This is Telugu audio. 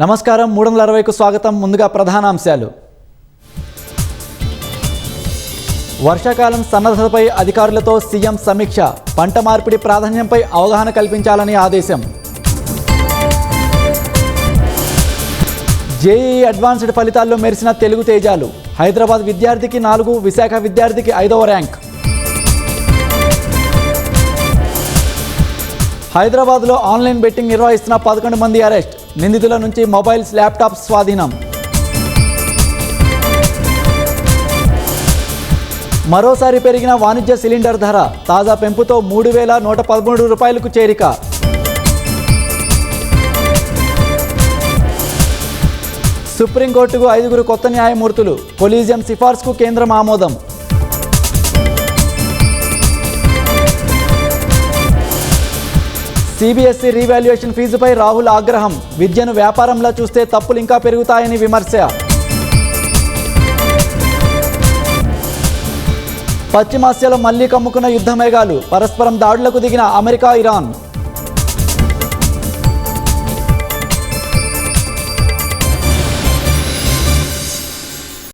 నమస్కారం 360కు స్వాగతం. ముందుగా ప్రధానాంశాలు. వర్షాకాలం సన్నద్ధతపై అధికారులతో సీఎం సమీక్ష. పంట మార్పిడి ప్రాధాన్యంపై అవగాహన కల్పించాలని ఆదేశం. జేఈఈ అడ్వాన్స్డ్ ఫలితాల్లో మెరిసిన తెలుగు తేజాలు. హైదరాబాద్ విద్యార్థికి 4, విశాఖ విద్యార్థికి 5వ ర్యాంక్. హైదరాబాద్లో ఆన్లైన్ బెట్టింగ్ నిర్వహిస్తున్న 11 మంది అరెస్ట్. నిందితుల నుంచి మొబైల్స్, ల్యాప్టాప్స్ స్వాధీనం. మరోసారి పెరిగిన వాణిజ్య సిలిండర్ ధర. తాజా పెంపుతో 3,113 రూపాయలకు చేరిక. సుప్రీంకోర్టుకు 5 కొత్త న్యాయమూర్తులు. కొలీజియం సిఫార్సుకు కేంద్రం ఆమోదం. సిబిఎస్ఈ రీవాల్యుయేషన్ ఫీజుపై రాహుల్ ఆగ్రహం. విద్యను వ్యాపారంలా చూస్తే తప్పులు ఇంకా పెరుగుతాయని విమర్శ. పశ్చిమాసియాలో మళ్లీ కమ్ముకున్న యుద్ధ మేఘాలు. పరస్పరం దాడులకు దిగిన అమెరికా, ఇరాన్.